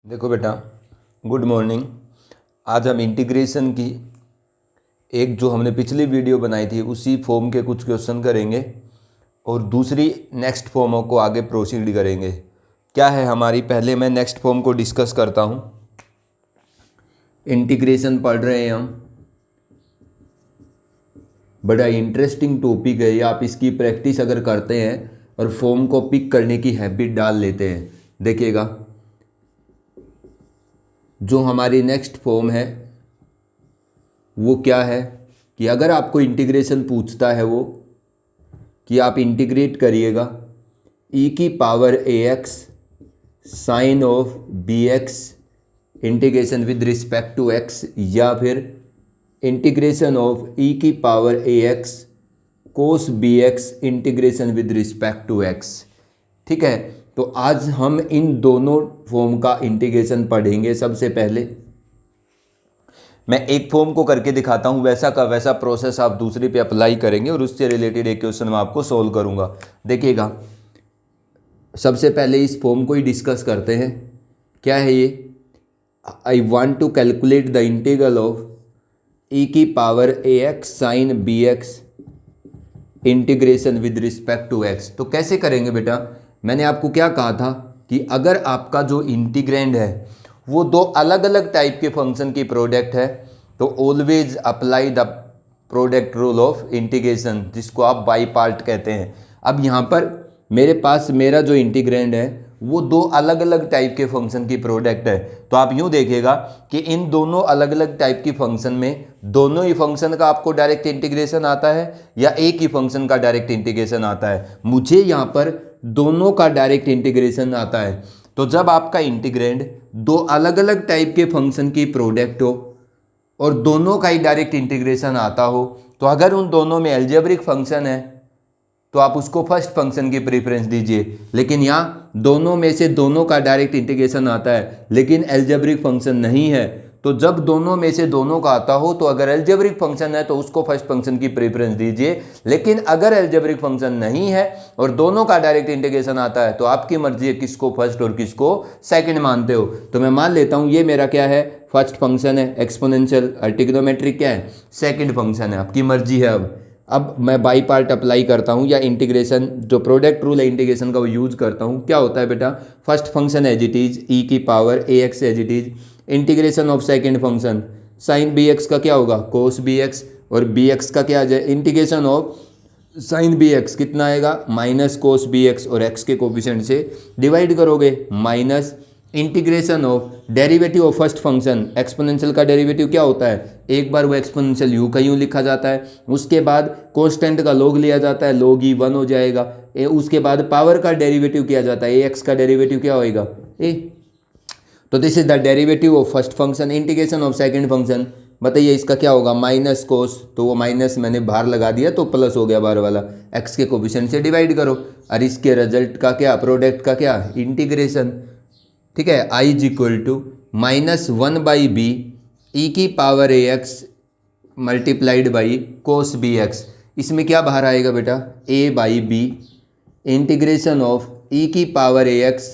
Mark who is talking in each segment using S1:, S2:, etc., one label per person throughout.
S1: देखो बेटा, good morning. आज हम इंटीग्रेशन की एक जो हमने पिछली वीडियो बनाई थी उसी फॉर्म के कुछ क्वेश्चन करेंगे और दूसरी नेक्स्ट फॉर्म को आगे प्रोसीड करेंगे। क्या है हमारी, पहले मैं नेक्स्ट फॉर्म को डिस्कस करता हूँ। इंटीग्रेशन पढ़ रहे हैं हम, बड़ा इंटरेस्टिंग टॉपिक है ये। आप इसकी प्रैक्टिस अगर करते हैं और फॉर्म को पिक करने की हैबिट डाल लेते हैं, देखिएगा जो हमारी नेक्स्ट फॉर्म है वो क्या है कि अगर आपको इंटीग्रेशन पूछता है वो कि आप इंटीग्रेट करिएगा e की power ax sine of bx integration with respect to x, या फिर इंटीग्रेशन ऑफ e की power ax cos bx integration with respect to x। ठीक है, तो आज हम इन दोनों फॉर्म का इंटीग्रेशन पढ़ेंगे। सबसे पहले मैं एक फॉर्म को करके दिखाता हूं, वैसा का वैसा प्रोसेस आप दूसरे पे अप्लाई करेंगे और उससे रिलेटेड एक क्वेश्चन मैं आपको सोल्व करूंगा। देखिएगा, सबसे पहले इस फॉर्म को ही डिस्कस करते हैं। क्या है ये? I want to calculate the integral of e की power ax sine bx integration with respect to x। तो कैसे करेंगे बेटा? मैंने आपको क्या कहा था कि अगर आपका जो इंटीग्रैंड है वो दो अलग अलग टाइप के फंक्शन की प्रोडक्ट है तो always apply the product rule of integration, जिसको आप बाई पार्ट कहते हैं। अब यहाँ पर मेरे पास मेरा जो इंटीग्रैंड है वो दो अलग अलग टाइप के फंक्शन की प्रोडक्ट है। तो आप यूँ देखिएगा कि इन दोनों अलग अलग टाइप की फंक्शन में दोनों ही फंक्शन का आपको डायरेक्ट इंटीग्रेशन आता है या एक ही फंक्शन का डायरेक्ट इंटीग्रेशन आता है। मुझे यहाँ पर दोनों का डायरेक्ट इंटीग्रेशन आता है। तो जब आपका इंटीग्रैंड दो अलग अलग टाइप के फंक्शन की प्रोडक्ट हो और दोनों का ही डायरेक्ट इंटीग्रेशन आता हो, तो अगर उन दोनों में अलजेब्रिक फंक्शन है तो आप उसको फर्स्ट फंक्शन की प्रेफरेंस दीजिए। लेकिन यहाँ दोनों में से दोनों का डायरेक्ट इंटीग्रेशन आता है लेकिन अलजेब्रिक फंक्शन नहीं है, तो जब दोनों में से दोनों का आता हो तो अगर अलजेब्रिक फंक्शन है तो उसको फर्स्ट फंक्शन की प्रेफरेंस दीजिए। लेकिन अगर अलजेब्रिक फंक्शन नहीं है और दोनों का डायरेक्ट इंटीग्रेशन आता है तो आपकी मर्जी है किसको फर्स्ट और किसको सेकंड मानते हो। तो मैं मान लेता हूँ ये मेरा क्या है, फर्स्ट फंक्शन है एक्सपोनेंशियल, और ट्रिग्नोमेट्रिक क्या है, सेकंड फंक्शन है। आपकी मर्जी है। अब मैं बाई पार्ट अप्लाई करता हूँ या इंटीग्रेशन जो प्रोडक्ट रूल है इंटीग्रेशन का वो यूज करता हूँ। क्या होता है बेटा? First function as it is e की power ax as it is, integration of second function sine bx का क्या होगा, कोस bx, और bx का क्या आ जाए, इंटीग्रेशन ऑफ साइन bx कितना आएगा, माइनस कोस bx, और x के कोफिशिएंट से डिवाइड करोगे, minus integration of derivative of first function. Exponential का डेरिवेटिव क्या होता है, एक बार वो एक्सपोनेंशियल यूं का यूं लिखा जाता है, उसके बाद कांस्टेंट का लॉग लिया जाता है, लॉग ई 1 हो जाएगा। उसके बाद पावर का डेरिवेटिव किया जाता है, ax का डेरिवेटिव क्या होएगा, a। तो this is the derivative of first function. Integration of second function बताइए इसका क्या होगा, माइनस कोस, तो वो माइनस मैंने बाहर लगा दिया तो प्लस हो गया बाहर वाला, x के कोफिशिएंट से डिवाइड करो, और इसके रिजल्ट का क्या, प्रोडक्ट का क्या, इंटीग्रेशन। ठीक है, i is equal to -1/b e की power ax multiplied by cos bx। इसमें क्या बाहर आएगा बेटा, a/b इंटीग्रेशन ऑफ e की power ax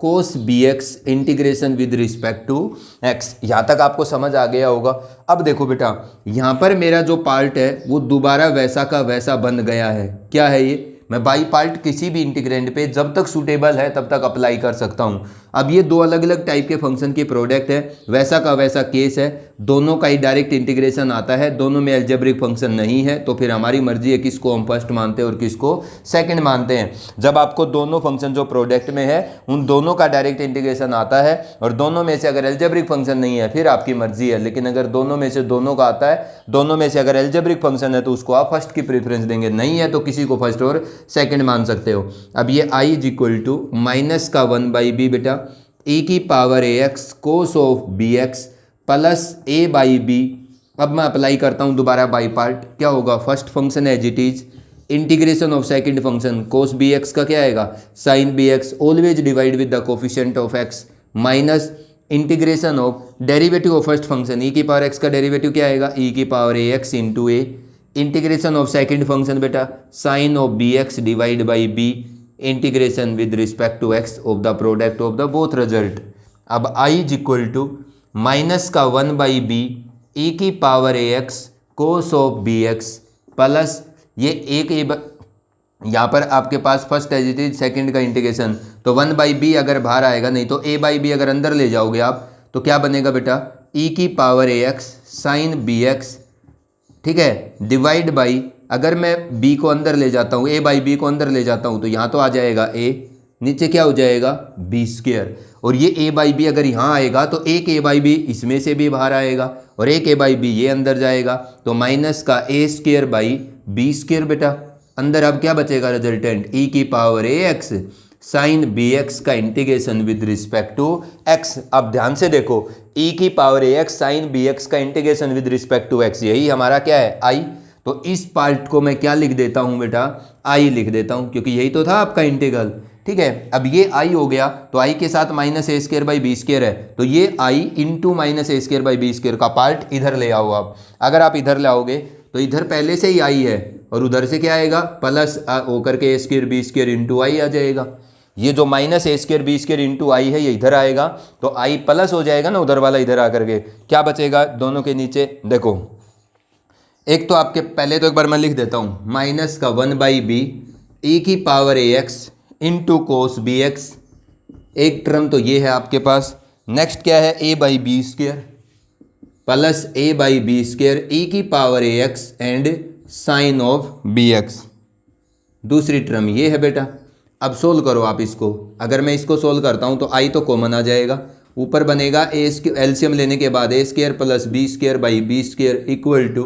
S1: cos bx integration with respect to x। यहाँ तक आपको समझ आ गया होगा। अब देखो बेटा, यहाँ पर मेरा जो पार्ट है वो दोबारा वैसा का वैसा बन गया है। क्या है ये? मैं बाई पार्ट किसी भी इंटीग्रेंड पे जब तक सूटेबल है तब तक अप्लाई कर सकता हूँ। अब ये दो अलग अलग टाइप के फंक्शन की प्रोडक्ट है, वैसा का वैसा केस है, दोनों का ही डायरेक्ट इंटीग्रेशन आता है, दोनों में अलजेब्रिक फंक्शन नहीं है, तो फिर हमारी मर्जी है किसको हम फर्स्ट मानते हैं और किसको सेकंड मानते हैं। जब आपको दोनों फंक्शन जो प्रोडक्ट में है उन दोनों का डायरेक्ट इंटीग्रेशन आता है और दोनों में से अगर अलजेब्रिक फंक्शन नहीं है फिर आपकी मर्जी है। लेकिन अगर दोनों में से दोनों का आता है, दोनों में से अगर अलजेब्रिक फंक्शन है तो उसको आप फर्स्ट की प्रेफरेंस देंगे, नहीं है तो किसी को फर्स्ट और सेकंड मान सकते हो। अब ये i is equal to -1/b बेटा e की power ax cos of bx plus a/b। अब मैं अप्लाई करता हूँ दोबारा बाई पार्ट। क्या होगा, first function as it is, integration of second function cos bx का क्या आएगा, sine bx, always divide with the coefficient of x, minus integration of derivative of first function e की power x का derivative क्या आएगा, e की power ax into a, integration of second function बेटा sine of bx divide by b, integration with respect to x of the product of the both result. अब I is equal to minus का 1/b e की power ax cos of bx plus ये एक यहाँ पर आपके पास first as it is second का इंटीग्रेशन, तो 1/b अगर बाहर आएगा, नहीं तो a/b अगर अंदर ले जाओगे आप तो क्या बनेगा बेटा, ई की पावर ax साइन bx, ठीक है, डिवाइड बाई, अगर मैं b को अंदर ले जाता हूँ, a/b को अंदर ले जाता हूँ तो यहाँ तो आ जाएगा a, नीचे क्या हो जाएगा b स्क्वायर, और ये a/b अगर यहाँ आएगा तो एक a/b इसमें से भी बाहर आएगा और एक a/b ये अंदर जाएगा, तो माइनस का a square by b square बेटा, अंदर अब क्या बचेगा रिजल्टेंट, ई की पावर ax साइन bx का integration with respect to x। अब ध्यान से देखो, ई की पावर ax साइन bx का integration with respect to x, यही हमारा क्या है i, तो इस पार्ट को मैं क्या लिख देता हूं बेटा, i लिख देता हूं, क्योंकि यही तो था आपका इंटीग्रल, ठीक है। अब ये i हो गया तो i के साथ minus a square by b square है, तो ये i into minus a square by b square का पार्ट इधर ले आओ आप। अगर आप इधर लाओगे तो इधर पहले से ही i है और उधर से क्या आएगा प्लस होकर के ए स्क्वायर बी स्क्वायर इंटू आई आ जाएगा। ये जो minus a square B square into आई है ये इधर आएगा तो आई प्लस हो जाएगा ना, उधर वाला इधर आकर के क्या बचेगा दोनों के नीचे, देखो एक तो आपके पहले तो एक बार मैं लिख देता हूँ, माइनस का 1/b ई की power ax into cos b x, एक टर्म तो ये है आपके पास। नेक्स्ट क्या है, a/b square plus a/b square e की power ax and sine of bx, दूसरी टर्म ये है बेटा। अब सोल्व करो आप इसको, अगर मैं इसको सोल्व करता हूँ तो आई तो कॉमन आ जाएगा, ऊपर बनेगा एलसीएम लेने के बाद a square plus b square by b square equal to,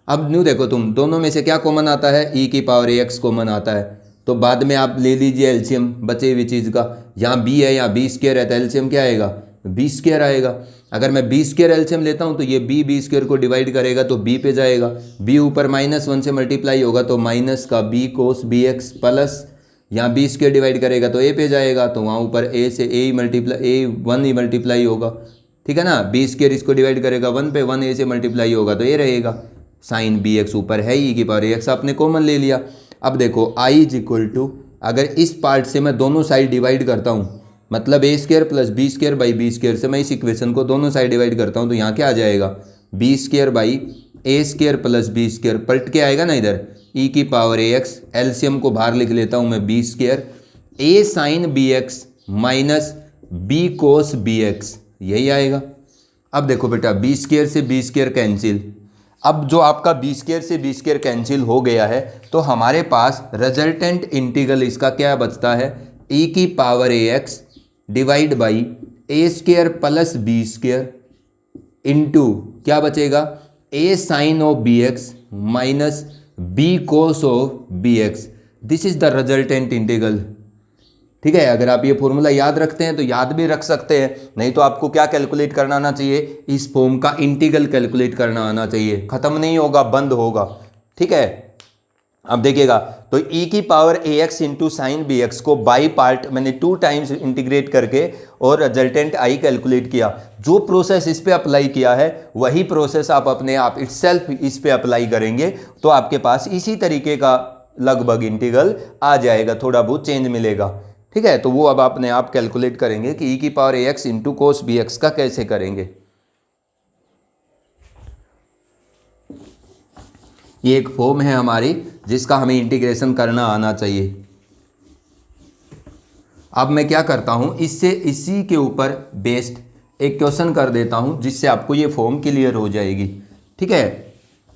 S1: अब न्यू देखो तुम दोनों में से क्या कॉमन आता है, ई की पावर ax कॉमन आता है, तो बाद में आप ले लीजिए एलसीएम बचे हुई चीज़ का, यहाँ b है यहाँ बी स्क्वायर है तो एलसीएम क्या आएगा बी स्क्वायर आएगा। अगर मैं बी स्क्वायर एलसीएम लेता हूँ तो ये बी स्क्वायर को डिवाइड करेगा तो b पे जाएगा, b ऊपर -1 से मल्टीप्लाई होगा तो माइनस का b cos b x plus यहाँ बी स्क्वायर डिवाइड करेगा तो a पे जाएगा तो वहाँ ऊपर a से a he multiply a1 he multiply होगा, ठीक है ना, बी स्क्वायर इसको डिवाइड करेगा 1 पे 1 a से मल्टीप्लाई होगा तो ये रहेगा साइन बी एक्स, ऊपर है ई की पावर एक्स आपने कॉमन ले लिया। अब देखो i इज इक्वल टू, अगर इस पार्ट से मैं दोनों साइड डिवाइड करता हूँ, मतलब a square plus b square by b square से मैं इस इक्वेशन को दोनों साइड डिवाइड करता हूँ तो यहाँ क्या आ जाएगा b square by a square plus b square, पलट के आएगा ना इधर ई की पावर ax, एलसीएम को बाहर लिख लेता हूँ मैं b square a sine b x minus b cos b x, यही आएगा। अब देखो बेटा बी स्क्वायर से बी स्क्वायर कैंसिल, अब जो आपका बी स्क्वायर से बी स्क्वायर कैंसिल हो गया है तो हमारे पास रिजल्टेंट इंटीग्रल इसका क्या बचता है, ई की power ax divide by a square plus b square into क्या बचेगा a sine of b x minus b cos of b x, this is the resultant integral, ठीक है। अगर आप ये फॉर्मूला याद रखते हैं तो याद भी रख सकते हैं, नहीं तो आपको क्या कैलकुलेट करना आना चाहिए, इस फॉर्म का इंटीग्रल कैलकुलेट करना आना चाहिए, खत्म नहीं होगा बंद होगा, ठीक है। अब देखिएगा तो e की power ax into sine b x को बाई पार्ट मैंने 2 टाइम्स इंटीग्रेट करके और रिजल्टेंट i कैलकुलेट किया, जो प्रोसेस इस पे अप्लाई किया है वही प्रोसेस आप अपने आप इटसेल्फ इस पे अप्लाई करेंगे तो आपके पास इसी तरीके का लगभग इंटीग्रल आ जाएगा, थोड़ा बहुत चेंज मिलेगा, ठीक है। तो वो अब अपने आप कैलकुलेट करेंगे कि e की power ax into cos b x का कैसे करेंगे। ये एक फॉर्म है हमारी जिसका हमें इंटीग्रेशन करना आना चाहिए। अब मैं क्या करता हूँ, इससे इसी के ऊपर बेस्ड एक क्वेश्चन कर देता हूँ जिससे आपको ये फॉर्म क्लियर हो जाएगी, ठीक है,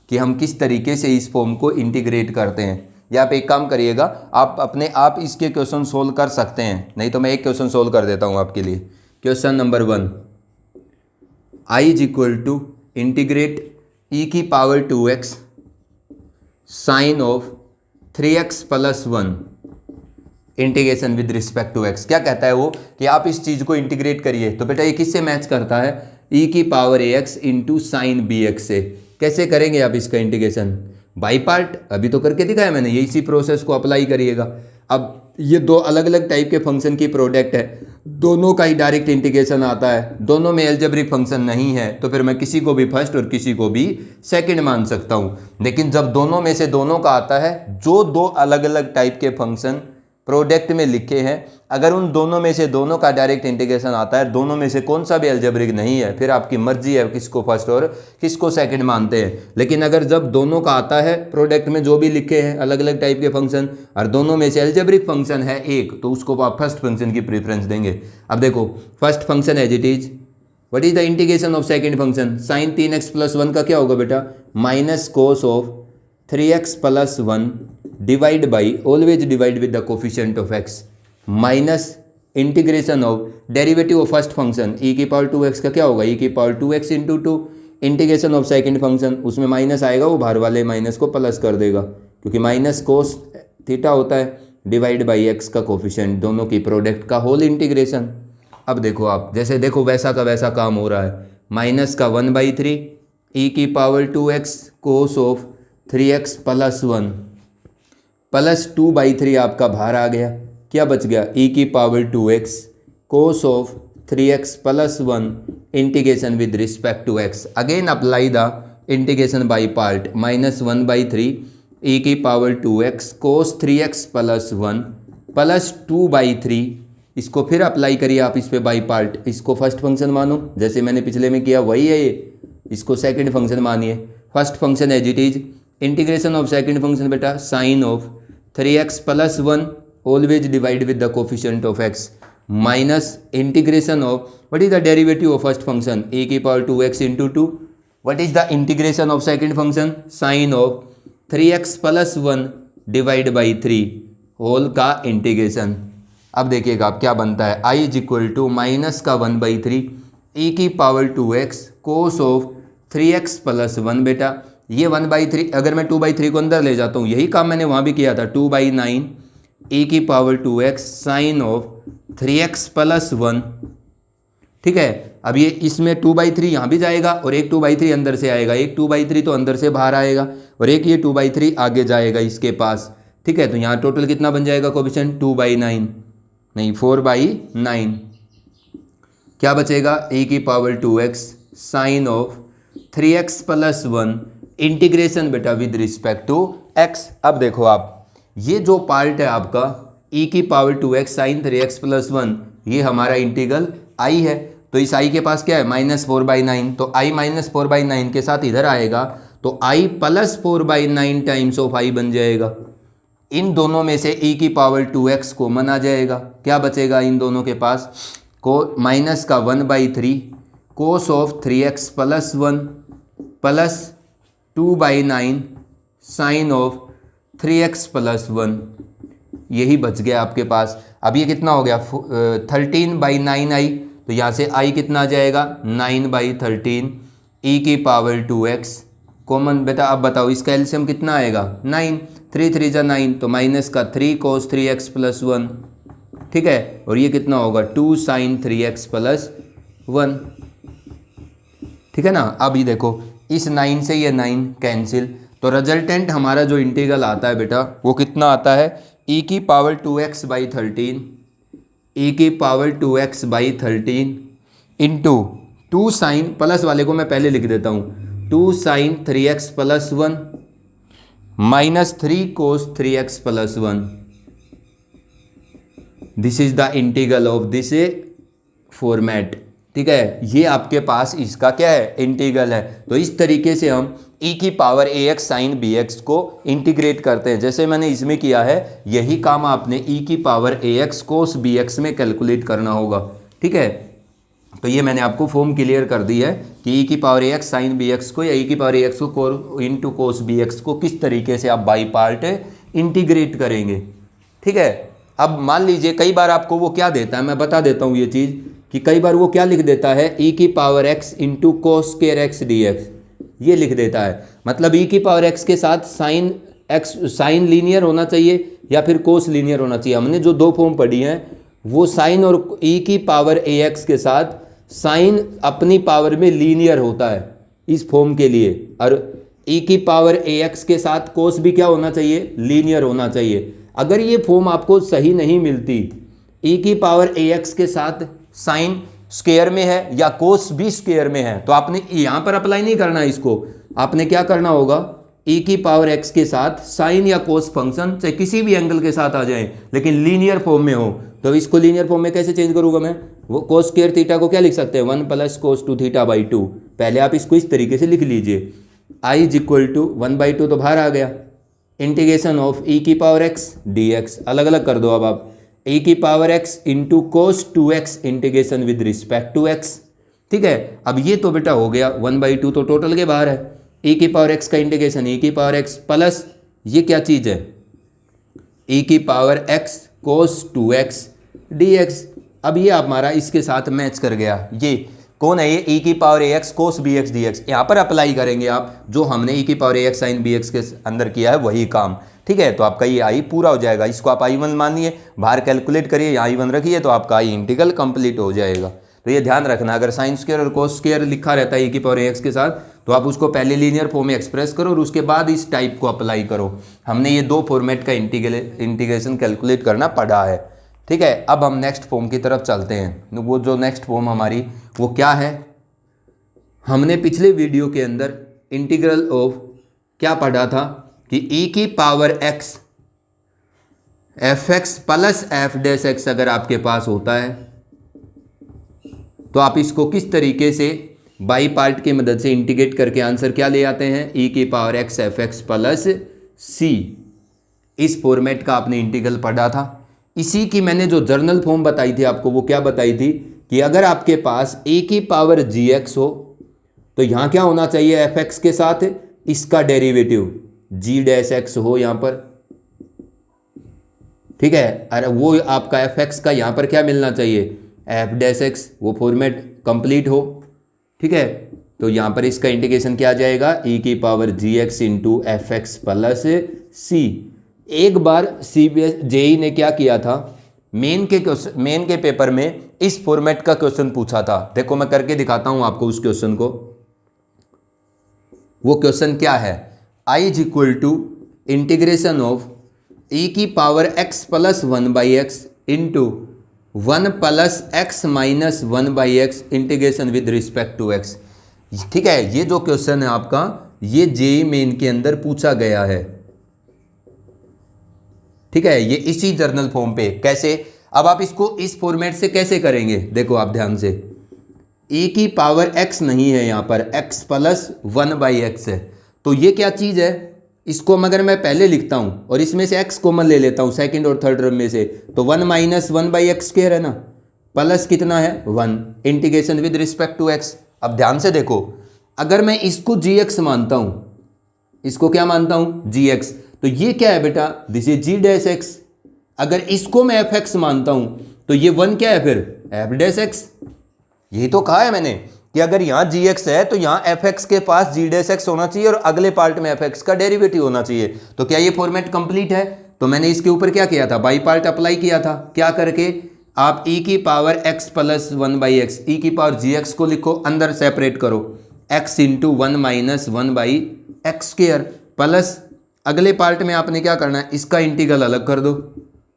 S1: कि हम किस तरीके से इस फॉर्म को इंटीग्रेट करते हैं। या आप एक काम करिएगा, आप अपने आप इसके क्वेश्चन सोल्व कर सकते हैं, नहीं तो मैं एक क्वेश्चन सोल्व कर देता हूँ आपके लिए। Question number 1, i is equal to integrate e की power 2x sine of 3x plus 1 integration with respect to x। क्या कहता है वो कि आप इस चीज़ को इंटीग्रेट करिए, तो बेटा ये किससे मैच करता है, e की power ax into sine b x से। कैसे करेंगे आप इसका इंटीग्रेशन, बाई पार्ट, अभी तो करके दिखाया मैंने, ये इसी प्रोसेस को अप्लाई करिएगा। अब ये दो अलग अलग टाइप के फंक्शन की प्रोडक्ट है, दोनों का ही डायरेक्ट इंटीग्रेशन आता है, दोनों में एल्जेब्रिक फंक्शन नहीं है तो फिर मैं किसी को भी फर्स्ट और किसी को भी सेकंड मान सकता हूँ। लेकिन जब दोनों में से दोनों का आता है, जो दो अलग अलग टाइप के फंक्शन प्रोडक्ट में लिखे हैं, अगर उन दोनों में से दोनों का डायरेक्ट इंटीग्रेशन आता है, दोनों में से कौन सा भी अलजेब्रिक नहीं है, फिर आपकी मर्जी है किसको फर्स्ट और किसको सेकंड मानते हैं। लेकिन अगर जब दोनों का आता है प्रोडक्ट में जो भी लिखे हैं अलग अलग टाइप के फंक्शन, और दोनों में से अलजेब्रिक फंक्शन है एक, तो उसको आप फर्स्ट फंक्शन की प्रीफरेंस देंगे। अब देखो first function as it is, what is the integration of second function, sine 3x plus 1 का क्या होगा बेटा, minus cos of 3x plus 1 divide by, always divide with the coefficient of x, minus integration of derivative of first function e की power 2x का क्या होगा, e की power 2x into 2, integration of second function, उसमें minus आएगा, वो बाहर वाले माइनस को प्लस कर देगा क्योंकि माइनस कोस थीटा होता है, डिवाइड बाई x का कोफिशिएंट, दोनों की प्रोडक्ट का होल इंटीग्रेशन। अब देखो आप जैसे देखो वैसा का वैसा काम हो रहा है, माइनस का 1/3 e की power 2x cos of 3x plus 1 plus 2/3 आपका बाहर आ गया, क्या बच गया, e की power 2x cos of 3x plus 1 integration with respect to x, again apply the integration by part, minus 1/3 e की power 2x cos 3x plus 1 plus 2/3, इसको फिर अप्लाई करिए आप इस पे बाई पार्ट, इसको फर्स्ट फंक्शन मानो जैसे मैंने पिछले में किया वही है ये, इसको सेकंड फंक्शन मानिए। First function as it is, integration of second function बेटा sine of 3x plus 1 always divide with the coefficient of x, minus integration of what is the derivative of first function e की power 2x into 2, what is the integration of second function sine of 3x plus 1 divide by 3 whole का integration. अब देखिएगा आप क्या बनता है, i is equal to minus का 1/3 e की power 2x cos of 3x plus 1, बेटा ये 1/3, अगर मैं 2/3 को अंदर ले जाता हूँ, यही काम मैंने वहाँ भी किया था, 2/9 e की power 2x sine of 3x plus 1, ठीक है। अब ये इसमें 2/3 यहाँ भी जाएगा और एक 2/3 अंदर से आएगा, एक 2/3 तो अंदर से बाहर आएगा और एक ये 2/3 आगे जाएगा इसके पास, ठीक है। तो यहाँ टोटल कितना बन जाएगा कोफिशिएंट, 2/9 नहीं 4/9, क्या बचेगा, e की power 2x sine of 3x plus 1 integration बेटा विद रिस्पेक्ट टू x। अब देखो आप ये जो पार्ट है आपका e की power 2x sign 3x plus 1, ये हमारा इंटीग्रल i है, तो इस i के पास क्या है माइनस 4/9, तो i माइनस 4/9 के साथ इधर आएगा तो i plus 4/9 times of i बन जाएगा। इन दोनों में से e की पावर 2x कॉमन आ जाएगा, क्या बचेगा इन दोनों के पास, को माइनस का 1/3 cos of 3x plus 1 plus 2/9 sine of 3x plus 1, यही बच गया आपके पास। अब ये कितना हो गया 13/9 आई, तो यहाँ से i कितना आ जाएगा 9/13 e की पावर 2x कॉमन, बेटा अब बताओ इसका एलसीएम कितना आएगा 9, 3 3 जा 9, तो माइनस का 3 कोस 3x प्लस 1, ठीक है, और ये कितना होगा 2 साइन 3x प्लस 1, ठीक है ना। अब ये देखो इस 9 से ये 9 कैंसिल, तो रिजल्टेंट हमारा जो इंटीग्रल आता है बेटा वो कितना आता है, e की पावर 2x/13 e की power 2x/13 into 2 sine, plus वाले को मैं पहले लिख देता हूँ, 2 sine 3x plus 1 minus 3 cos 3x plus 1, this is the integral of this format, ठीक है। ये आपके पास इसका क्या है इंटीग्रल है। तो इस तरीके से हम e की पावर ax साइन bx को इंटीग्रेट करते हैं, जैसे मैंने इसमें किया है यही काम आपने e की पावर ax कोस bx में कैलकुलेट करना होगा, ठीक है। तो ये मैंने आपको फॉर्म क्लियर कर दी है कि e की पावर ax साइन bx को या e की पावर ax को इंटू कोस bx को किस तरीके से आप बाई पार्ट इंटीग्रेट करेंगे, ठीक है। अब मान लीजिए कई बार आपको वो क्या देता है, मैं बता देता हूँ ये चीज़ कि कई बार वो क्या लिख देता है e की power x into cos square x dx, ये लिख देता है, मतलब e की पावर x के साथ साइन x, साइन लीनियर होना चाहिए या फिर कोस लीनियर होना चाहिए। हमने जो दो फॉर्म पढ़ी हैं वो साइन और e की पावर ax के साथ साइन अपनी पावर में लीनियर होता है इस फॉर्म के लिए, और e की पावर ax के साथ कोस भी क्या होना चाहिए, लीनियर होना चाहिए। अगर ये फॉर्म आपको सही नहीं मिलती, e की पावर ax के साथ साइन स्क्वायर में है या कोस भी स्क्वायर में है, तो आपने यहाँ पर अप्लाई नहीं करना है इसको, आपने क्या करना होगा ई की पावर एक्स के साथ साइन या कोस फंक्शन चाहे किसी भी एंगल के साथ आ जाए लेकिन लीनियर फॉर्म में हो, तो इसको लीनियर फॉर्म में कैसे चेंज करूंगा मैं? वो कोस स्क्वायर थीटा को क्या लिख सकते हैं? 1 प्लस कोस 2 थीटा बाई 2। पहले आप इसको इस तरीके से लिख लीजिए, आई इज इक्वल टू 1/2 तो बाहर आ गया, इंटीग्रेशन ऑफ ई की पावर एक्स डी एक्स, अलग अलग कर दो अब आप, ई की power x into cos 2x integration with respect to x. ठीक है, अब ये तो बेटा हो गया 1/2 तो टोटल के बाहर है, ई की पावर एक्स का इंटीग्रेशन ई की पावर एक्स प्लस ये क्या चीज़ है? ई की पावर एक्स कोस 2x dx। अब ये हमारा इसके साथ मैच कर गया, ये कौन है? ये ई की power a x cos b x d x. यहाँ पर अप्लाई करेंगे आप जो हमने ई की power a x sine b x के अंदर किया है वही काम। ठीक है, तो आपका ये आई पूरा हो जाएगा, इसको आप आई 1 मानिए, बाहर कैलकुलेट करिए, यहाँ आई 1 रखिए तो आपका आई इंटीग्रल कंप्लीट हो जाएगा। तो ये ध्यान रखना, अगर साइन स्क्वायर और कोस स्क्वायर लिखा रहता है ई की पावर ए एक्स के साथ तो आप उसको पहले लीनियर फॉर्म में एक्सप्रेस करो और उसके बाद इस टाइप को अप्लाई करो। हमने ये दो फॉर्मेट का इंटीग्रेशन कैलकुलेट करना पड़ा है। ठीक है, अब हम नेक्स्ट फॉर्म की तरफ चलते हैं। वो जो नेक्स्ट फॉर्म हमारी वो क्या है? हमने पिछले वीडियो के अंदर इंटीग्रल ऑफ क्या पढ़ा था कि ई की power x f x plus f dash x अगर आपके पास होता है तो आप इसको किस तरीके से बाई पार्ट की मदद से इंटीग्रेट करके आंसर क्या ले आते हैं? ई की power x f x plus c. इस फॉर्मेट का आपने इंटीग्रल पढ़ा था। इसी की मैंने जो जर्नल फॉर्म बताई थी आपको वो क्या बताई थी कि अगर आपके पास ए की पावर जी एक्स हो तो यहाँ क्या होना चाहिए? एफ एक्स के साथ इसका डेरिवेटिव जी डैश एक्स हो यहाँ पर। ठीक है, अरे वो आपका एफ एक्स का यहाँ पर क्या मिलना चाहिए? एफ डैश एक्स, वो फॉर्मेट कंप्लीट हो। ठीक है, तो यहाँ पर इसका इंटीग्रेशन क्या आ जाएगा? ई की power g x into f x plus c. एक बार जेई ने क्या किया था, मेन के पेपर में इस फॉर्मेट का क्वेश्चन पूछा था। देखो मैं करके दिखाता हूं आपको उस क्वेश्चन को। वो क्वेश्चन क्या है? I is equal to integration of e की power x plus 1/x into 1 plus x minus 1/x integration with respect to x. ठीक है, ये जो क्वेश्चन है आपका ये जेई मेन के अंदर पूछा गया है। ठीक है, ये इसी जर्नल फॉर्म पे। कैसे? अब आप इसको इस फॉर्मेट से कैसे करेंगे? देखो आप ध्यान से, e की पावर x नहीं है यहाँ पर, x प्लस 1/x है, तो ये क्या चीज़ है? इसको अगर मैं पहले लिखता हूँ और इसमें से x कॉमन ले लेता हूँ सेकंड और थर्ड टर्म में से, तो 1 माइनस 1/x स्क्वायर है ना, प्लस कितना है 1 integration with respect to x। अब ध्यान से देखो, अगर मैं इसको gx मानता हूँ, इसको क्या मानता हूँ? gx, तो ये क्या है बेटा? This is g dash x. अगर इसको मैं एफ एक्स मानता हूं तो ये 1 क्या है फिर? F dash x. यही तो कहा है मैंने कि अगर यहां जी एक्स है तो यहां एफ एक्स के पास जी डैश एक्स होना चाहिए और अगले पार्ट में एफ एक्स का डेरिवेटिव होना चाहिए। तो क्या ये फॉर्मेट कंप्लीट है? तो मैंने इसके ऊपर क्या किया था? बाई पार्ट अप्लाई किया था। क्या करके? आप ई की पावर एक्स प्लस 1/x, ई की पावर जी एक्स को लिखो, अंदर सेपरेट करो, x into 1 minus 1/x square, plus अगले पार्ट में आपने क्या करना है? इसका इंटीग्रल अलग कर दो,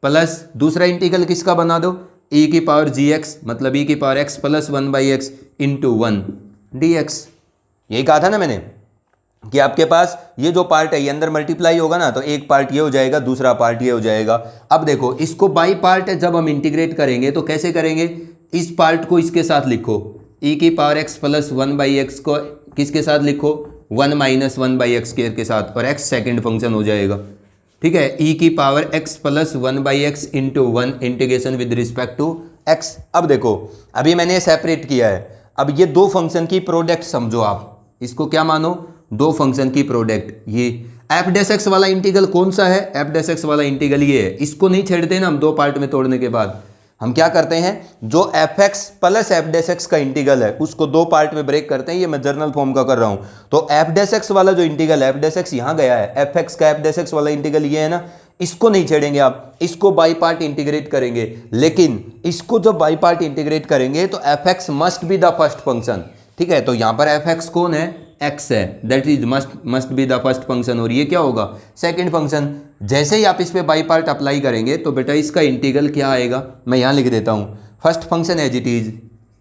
S1: प्लस दूसरा इंटीग्रल किसका बना दो? ई की पावर जी एक्स, मतलब ई की power x plus 1/x into 1 dx। यही कहा था ना मैंने कि आपके पास ये जो पार्ट है ये अंदर मल्टीप्लाई होगा ना, तो एक पार्ट ये हो जाएगा, दूसरा पार्ट ये हो जाएगा। अब देखो इसको बाई पार्ट जब हम इंटीग्रेट करेंगे तो कैसे करेंगे? इस पार्ट को इसके साथ लिखो, ई की पावर एक्स प्लस 1/x को किसके साथ लिखो? 1 माइनस 1/x स्क्वायर के साथ, और x सेकेंड फंक्शन हो जाएगा। ठीक है, e की power x plus 1/x into 1 integration with respect to x। अब देखो अभी मैंने सेपरेट किया है, अब ये दो फंक्शन की प्रोडक्ट समझो आप, इसको क्या मानो? दो फंक्शन की प्रोडक्ट। ये एफ डैश एक्स वाला इंटीग्रल कौन सा है? एफ डैश एक्स वाला इंटीग्रल ये है। इसको नहीं छेड़ते ना हम दो पार्ट में तोड़ने के बाद, हम क्या करते हैं? जो F x plus f dash x का इंटीग्रल है उसको दो पार्ट में ब्रेक करते हैं। ये मैं जर्नल फॉर्म का कर रहा हूं। तो एफ डैश एक्स वाला जो इंटीग्रल है, एफ डैश एक्स यहां गया है, एफ एक्स का एफ डैश एक्स वाला इंटीग्रल ये है ना, इसको नहीं छेड़ेंगे आप, इसको बाई पार्ट इंटीग्रेट करेंगे। लेकिन इसको जब बाई पार्ट इंटीग्रेट करेंगे तो F x must be the first function. ठीक है, तो यहां पर एफ एक्स कौन है? एक्स है, that is must be the first function, और ये क्या होगा? Second function. जैसे ही आप इस पे बाई पार्ट अप्लाई करेंगे तो बेटा इसका इंटीग्रल क्या आएगा? मैं यहाँ लिख देता हूँ, first function as it is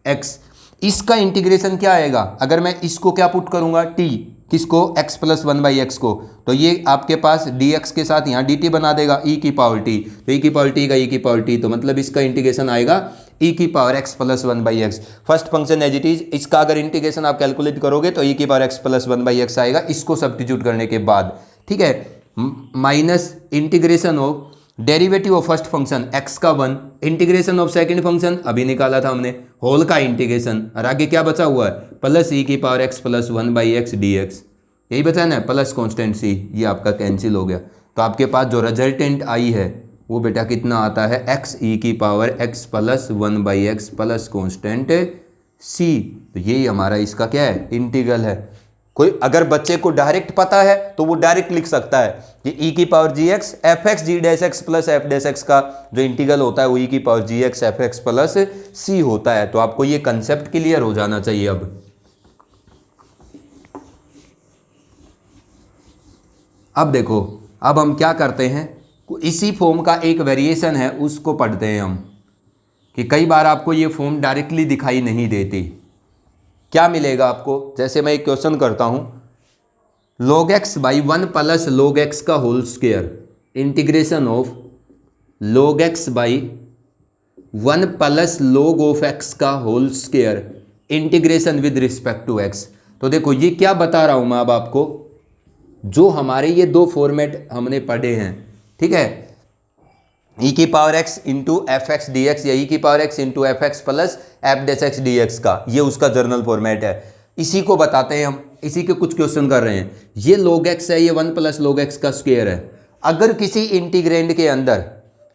S1: x, इसका इंटीग्रेशन क्या आएगा? अगर मैं इसको क्या पुट करूँगा? टी, किसको, x प्लस 1/x को, तो ये आपके पास dx के साथ यहाँ dt बना देगा e की पावर t, तो e की पावर t का e की पावर t, तो मतलब इसका इंटीग्रेशन आएगा e की power x plus 1/x। First function as it is, इसका अगर इंटीग्रेशन आप कैलकुलेट करोगे तो e की पावर x प्लस 1/x आएगा, इसको सब्स्टिट्यूट करने के बाद, ठीक है, minus integration of derivative of first function x का 1, इंटीग्रेशन ऑफ सेकंड फंक्शन अभी निकाला था हमने, होल का इंटीग्रेशन, और आगे क्या बचा हुआ है, प्लस e की power x plus 1/x dx, यही बचा है ना, प्लस कांस्टेंट c, ये आपका कैंसिल हो गया, तो आपके पास जो रिजल्टेंट आई है वो बेटा कितना आता है, x e की power x plus 1/x plus constant c, तो यही हमारा इसका क्या है, इंटीग्रल है। कोई अगर बच्चे को डायरेक्ट पता है तो वो डायरेक्ट लिख सकता है कि e की power gx fx g dash x plus f dash x का जो इंटीग्रल होता है वो e की power gx fx plus c होता है। तो आपको ये कंसेप्ट क्लियर हो जाना चाहिए। अब देखो, अब हम क्या करते हैं, इसी फॉर्म का एक वेरिएशन है उसको पढ़ते हैं हम, कि कई बार आपको ये फॉर्म डायरेक्टली दिखाई नहीं देती। क्या मिलेगा आपको, जैसे मैं एक क्वेश्चन करता हूं, log x by 1 plus log x का whole square, integration of log x by 1 plus log of x का whole square, integration with respect to x। तो देखो ये क्या बता रहा हूं मैं अब आपको, जो हमारे ये दो फॉर्मेट हमने पढ़े हैं, ठीक है, e की power x into f x d x या e की power x into f x plus f dash x d x का, ये उसका जर्नल फॉर्मेट है। इसी को बताते हैं हम, इसी के कुछ क्वेश्चन कर रहे हैं। ये log x है, ये 1 प्लस log x का स्क्वायर है। अगर किसी इंटीग्रेंड के अंदर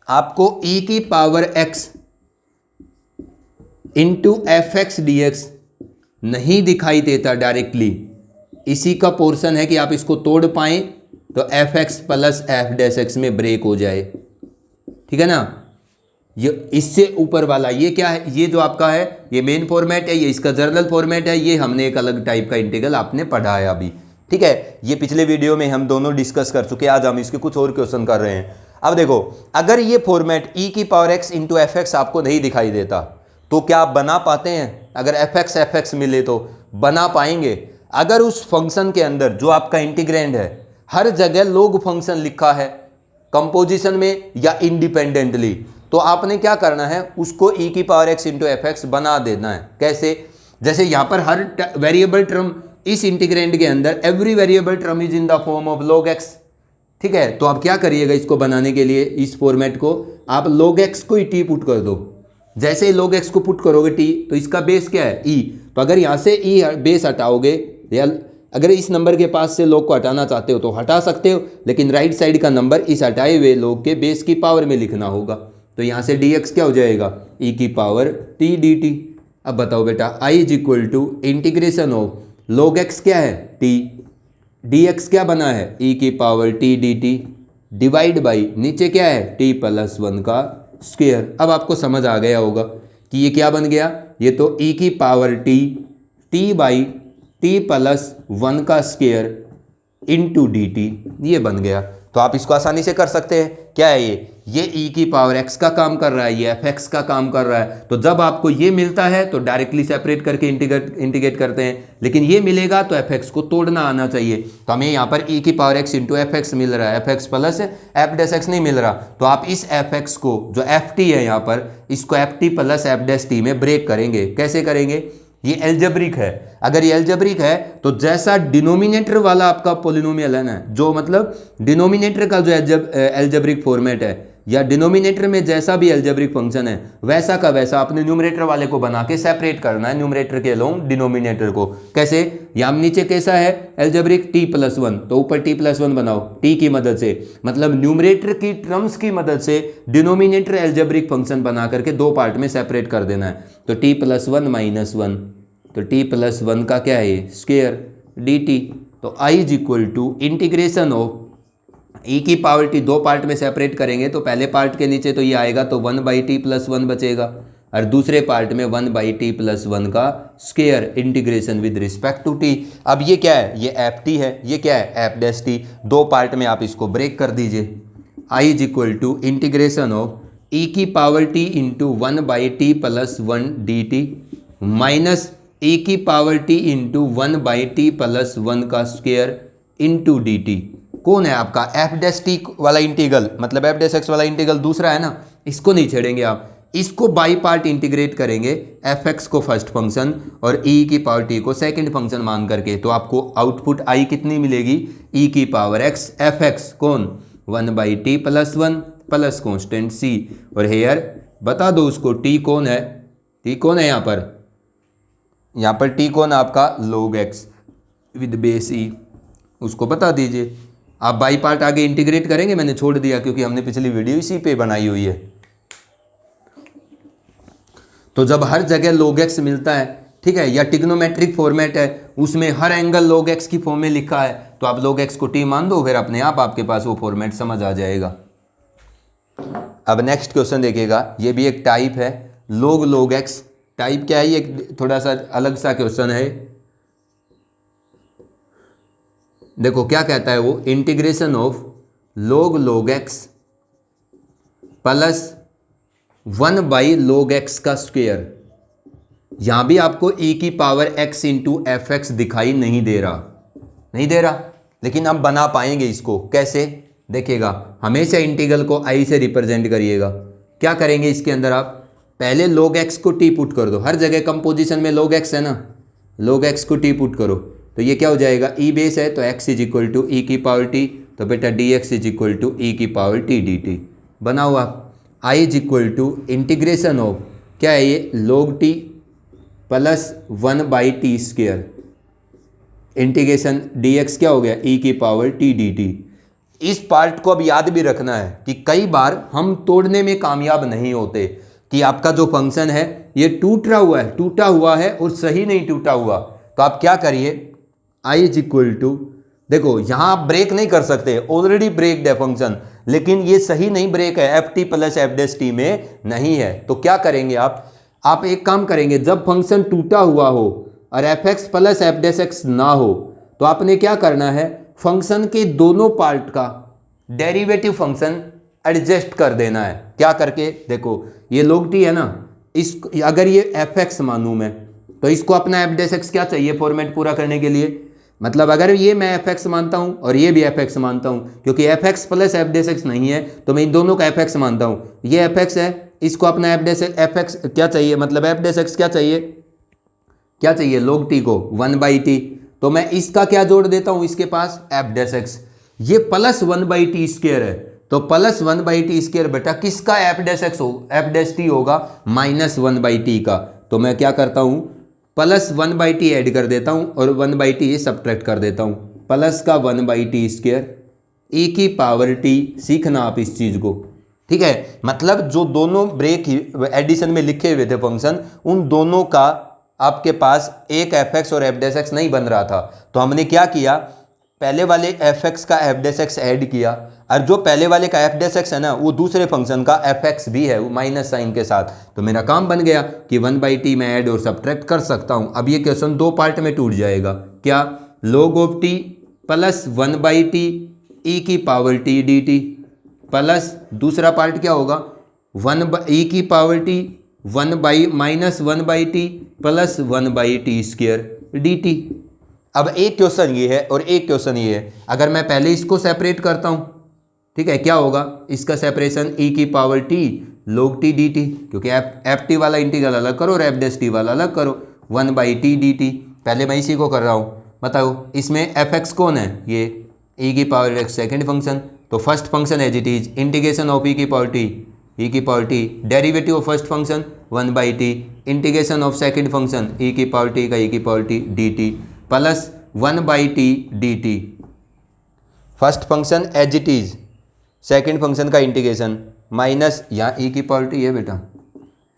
S1: आपको e की power x into f x d x नहीं दिखाई देता डायरेक्टली, इसी का पोर्शन है कि आप इसको तोड़ पाएं तो F x plus f dash x में ब्रेक हो जाए, ठीक है ना। ये इससे ऊपर वाला ये क्या है, ये जो आपका है ये मेन फॉर्मेट है, ये इसका जर्नल फॉर्मेट है, ये हमने एक अलग टाइप का इंटीग्रल आपने पढ़ा है अभी, ठीक है। ये पिछले वीडियो में हम दोनों डिस्कस कर चुके हैं, आज हम इसके कुछ और क्वेश्चन कर रहे हैं। अब देखो, अगर ये फॉर्मेट e की power x into f x आपको नहीं दिखाई देता तो क्या आप बना पाते हैं? अगर एफ एक्स मिले तो बना पाएंगे। अगर उस फंक्शन के अंदर जो आपका इंटीग्रेंड है हर जगह log फंक्शन लिखा है कंपोजिशन में या इंडिपेंडेंटली, तो आपने क्या करना है, उसको e की power x into f x बना देना है। कैसे? जैसे यहाँ पर हर वेरिएबल टर्म इस इंटीग्रेंड के अंदर every variable term is in the form of log x, ठीक है। तो आप क्या करिएगा, इसको बनाने के लिए इस फॉर्मेट को आप log x को ही t पुट कर दो। जैसे ही log x को पुट करोगे t, तो इसका बेस क्या है e, तो अगर यहाँ से e बेस हटाओगे, या अगर इस नंबर के पास से log को हटाना चाहते हो तो हटा सकते हो, लेकिन राइट साइड का नंबर इस हटाए हुए log के बेस की पावर में लिखना होगा। तो यहाँ से dx क्या हो जाएगा, e की पावर t dt। अब बताओ बेटा, i is equal to integration of log x क्या है t, dx क्या बना है e की power t dt divide by नीचे क्या है t प्लस 1 का स्क्वायर। अब आपको समझ आ गया होगा कि ये क्या बन गया, ये तो e की power t by t plus 1 का स्क्वायर इंटू डी टी, ये बन गया। तो आप इसको आसानी से कर सकते हैं। क्या है ये e की पावर x का काम कर रहा है, ये एफ एक्स का काम कर रहा है। तो जब आपको ये मिलता है तो डायरेक्टली सेपरेट करके इंटीग्रेट करते हैं, लेकिन ये मिलेगा तो एफ एक्स को तोड़ना आना चाहिए। तो हमें यहाँ पर e की power x into f x मिल रहा है, f x plus f dash x नहीं मिल रहा। तो आप इस एफ एक्स को जो एफ टी है यहाँ पर, इसको F T plus f dash T में ब्रेक करेंगे। कैसे करेंगे, ये एल्जेब्रिक है। अगर ये एल्जेब्रिक है तो जैसा डिनोमिनेटर वाला आपका पोलिनोमियल है ना, जो मतलब डिनोमिनेटर का जो एल्जेब्रिक फॉर्मेट है या डिनोमिनेटर में जैसा भी एल्जेब्रिक फंक्शन है, वैसा का वैसा अपने न्यूमरेटर वाले को बना के सेपरेट करना है न्यूमरेटर के अलोंग डिनोमिनेटर को। कैसे, यहाँ नीचे कैसा है एल्जेब्रिक t प्लस 1, तो ऊपर t प्लस 1 बनाओ t की मदद से, मतलब न्यूमरेटर की टर्म्स की मदद से डिनोमिनेटर एल्जेब्रिक फंक्शन बना करके दो पार्ट में सेपरेट कर देना है। तो t प्लस 1 माइनस 1, तो t प्लस 1 का क्या है स्क्वायर dt। तो i is equal to integration of e की पावर t, दो पार्ट में सेपरेट करेंगे तो पहले पार्ट के नीचे तो ये आएगा तो 1 बाई टी प्लस 1 बचेगा, और दूसरे पार्ट में 1 बाई टी प्लस 1 का square integration with respect to t। अब ये क्या है, ये एफ टी है, ये क्या है एफ डैश टी। दो पार्ट में आप इसको ब्रेक कर दीजिए। i is equal to integration of e की power t into 1 by t plus 1 d t minus e की power T into 1/t plus 1 का स्क्वायर इंटू डी टी। कौन है आपका एफ डैश टी वाला इंटीग्रल, मतलब एफ डैश एक्स वाला integral दूसरा है ना, इसको नहीं छेड़ेंगे आप। इसको बाई पार्ट इंटीग्रेट करेंगे, एफ एक्स को फर्स्ट फंक्शन और ई की पावर टी को सेकंड फंक्शन मान करके, तो आपको आउटपुट आई कितनी मिलेगी, ई की पावर एक्स एफ एक्स कौन 1/t प्लस 1 प्लस कॉन्स्टेंट सी। और हेयर बता दो उसको टी कौन है, टी कौन है यहाँ पर टी कौन है आपका log एक्स विद बेस ई, उसको बता दीजिए। आप बाई पार्ट आगे इंटीग्रेट करेंगे, मैंने छोड़ दिया क्योंकि हमने पिछली वीडियो इसी पे बनाई हुई है। तो जब हर जगह log x मिलता है, ठीक है, या टिग्नोमेट्रिक फॉर्मेट है, उसमें हर एंगल log x की फॉर्म में लिखा है, तो आप log x को t मान दो, फिर अपने आप आपके पास वो फॉर्मेट समझ आ जाएगा। अब नेक्स्ट क्वेश्चन देखिएगा, ये भी एक टाइप है log x। टाइप क्या है, ये थोड़ा सा अलग सा क्वेश्चन है। देखो क्या कहता है वो, integration of log x plus 1/log x का स्क्वायर। यहां भी आपको e की power x into f x दिखाई नहीं दे रहा, लेकिन हम बना पाएंगे इसको कैसे, देखिएगा। हमेशा इंटीग्रल को i से रिप्रेजेंट करिएगा। क्या करेंगे इसके अंदर, आप पहले log x को t पुट कर दो, हर जगह कंपोजिशन में log x है ना, log x को t पुट करो, तो ये क्या हो जाएगा, e बेस है तो x is equal to e की पावर t, तो बेटा dx is equal to e की पावर t dt बना हुआ। i is equal to integration of क्या है ये log t plus 1/t square, integration dx क्या हो गया e की पावर t dt। इस पार्ट को अब याद भी रखना है कि कई बार हम तोड़ने में कामयाब नहीं होते, कि आपका जो फंक्शन है ये टूटा हुआ है और सही नहीं टूटा हुआ, तो आप क्या करिए, i इज इक्वल टू, देखो यहां आप ब्रेक नहीं कर सकते, ऑलरेडी ब्रेक्ड है फंक्शन, लेकिन ये सही नहीं ब्रेक है, F T plus f dash T में नहीं है, तो क्या करेंगे आप एक काम करेंगे, जब फंक्शन टूटा हुआ हो और F x plus f dash x ना हो, तो आपने क्या करना है, फंक्शन के दोनों पार्ट का डेरिवेटिव फंक्शन एडजस्ट कर देना है। क्या करके, देखो ये log t है ना, इस अगर ये एफ एक्स मानूं मैं, तो इसको अपना एफ डैश एक्स क्या चाहिए फॉर्मेट पूरा करने के लिए, मतलब अगर ये मैं एफ एक्स मानता हूं और ये भी एफ एक्स मानता हूं, क्योंकि F x plus f dash x नहीं है, तो मैं इन दोनों का एफ एक्स मानता हूं, ये एफ एक्स है, इसको अपना एफ एक्स क्या चाहिए, मतलब एफ डैश एक्स क्या चाहिए log t को 1/t, तो मैं इसका क्या जोड़ देता हूं इसके पास एफ डैश एक्स, ये प्लस 1/t स्क्वायर है, तो प्लस 1/t स्क्वायर बेटा किसका एफ डैश टी होगा माइनस 1/t का, तो मैं क्या करता हूं प्लस 1/t ऐड कर देता हूं और 1/t सब्ट्रैक्ट कर देता हूं, प्लस का 1/t स्क्वायर ई की पावर t, सीखना आप इस चीज को, ठीक है। मतलब जो दोनों ब्रेक एडिशन में लिखे हुए थे फंक्शन, उन दोनों का आपके पास एक एफ एक्स और एफ डैश एक्स नहीं बन रहा था, तो हमने क्या किया, पहले वाले एफ एक्स का एफ डैश एक्स ऐड किया, और जो पहले वाले का एफ डैश एक्स है ना, वो दूसरे फंक्शन का एफ एक्स भी है, वो माइनस साइन के साथ, तो मेरा काम बन गया कि 1/t मैं ऐड और सब्ट्रैक्ट कर सकता हूं। अब ये क्वेश्चन दो पार्ट में टूट जाएगा, क्या, log of t plus 1/t ई की पावर t dt, प्लस दूसरा पार्ट क्या होगा, ई की power t minus 1/t plus 1/t square dt। अब एक क्वेश्चन ये है और एक क्वेश्चन ये है, अगर मैं पहले इसको सेपरेट करता हूं, ठीक है, क्या होगा, इसका सेपरेशन ई की power t log t dt, क्योंकि एफ टी वाला इंटीग्रल अलग करो और एफ डैश टी वाला अलग करो, 1/t dt, पहले मैं इसी को कर रहा हूं, बताओ इसमें एफ एक्स कौन है, ये ई की पावर एक्स सेकेंड फंक्शन, तो first function as it is integration of e की power t derivative of first function 1/t, integration of second function e की पावर टी का ई की power t dt plus 1/t dt, first function as it is, second function का integration minus यहाँ e की power T है बेटा,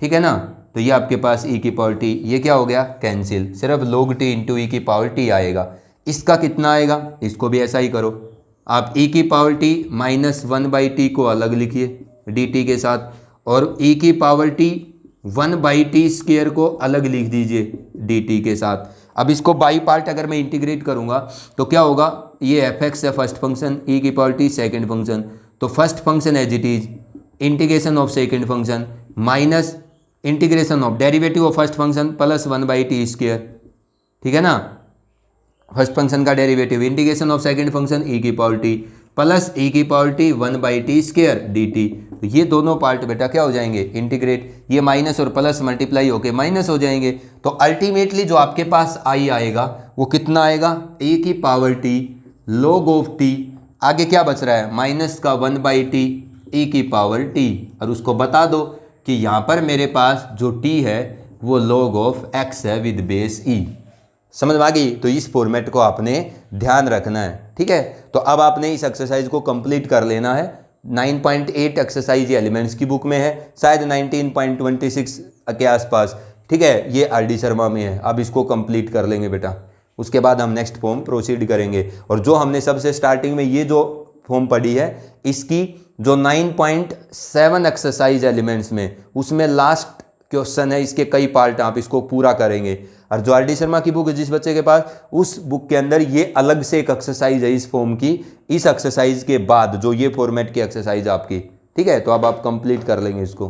S1: ठीक है ना, तो ये आपके पास ई की पावर टी, ये क्या हो गया कैंसिल, सिर्फ log t इंटू ई की पावर टी आएगा। इसका कितना आएगा, इसको भी ऐसा ही करो, आप ई की पावर टी माइनस 1/t को अलग लिखिए dt के साथ, और ई की पावर टी 1/t स्क्वायर को अलग लिख दीजिए dt के साथ। अब इसको बाई पार्ट अगर मैं इंटीग्रेट करूंगा तो क्या होगा, ये एफ एक्स है फर्स्ट फंक्शन, ई की पावर टी सेकेंड फंक्शन, तो first function as it is integration of second function minus integration of derivative of first function plus 1/t square ठीक है ना। फर्स्ट फंक्शन का derivative integration of second function e की power t plus e की power t 1/t square dt। तो ये दोनों part बेटा क्या हो जाएंगे, इंटीग्रेट, ये माइनस और प्लस मल्टीप्लाई होके माइनस हो जाएंगे। तो अल्टीमेटली जो आपके पास आई आएगा वो कितना आएगा, e की power T log of T, आगे क्या बच रहा है माइनस का 1/t e की पावर टी, और उसको बता दो कि यहाँ पर मेरे पास जो t है वो log ऑफ x है विद बेस e। समझ में आ गई। तो इस फॉर्मेट को आपने ध्यान रखना है, ठीक है। तो अब आपने इस एक्सरसाइज को कंप्लीट कर लेना है। 9.8 एक्सरसाइज एलिमेंट्स की बुक में है, शायद 19.26 के आसपास, ठीक है। ये RD शर्मा में है। अब इसको कंप्लीट कर लेंगे बेटा, उसके बाद हम नेक्स्ट फॉर्म प्रोसीड करेंगे। और जो हमने सबसे स्टार्टिंग में ये जो फॉर्म पढ़ी है, इसकी जो 9.7 एक्सरसाइज एलिमेंट्स में, उसमें लास्ट क्वेश्चन है, इसके कई पार्ट, आप इसको पूरा करेंगे। और जो RD शर्मा की बुक है जिस बच्चे के पास, उस बुक के अंदर ये अलग से एक एक्सरसाइज है इस फॉर्म की, इस एक्सरसाइज के बाद जो ये फॉर्मेट की एक्सरसाइज आपकी, ठीक है। तो अब आप कंप्लीट कर लेंगे इसको।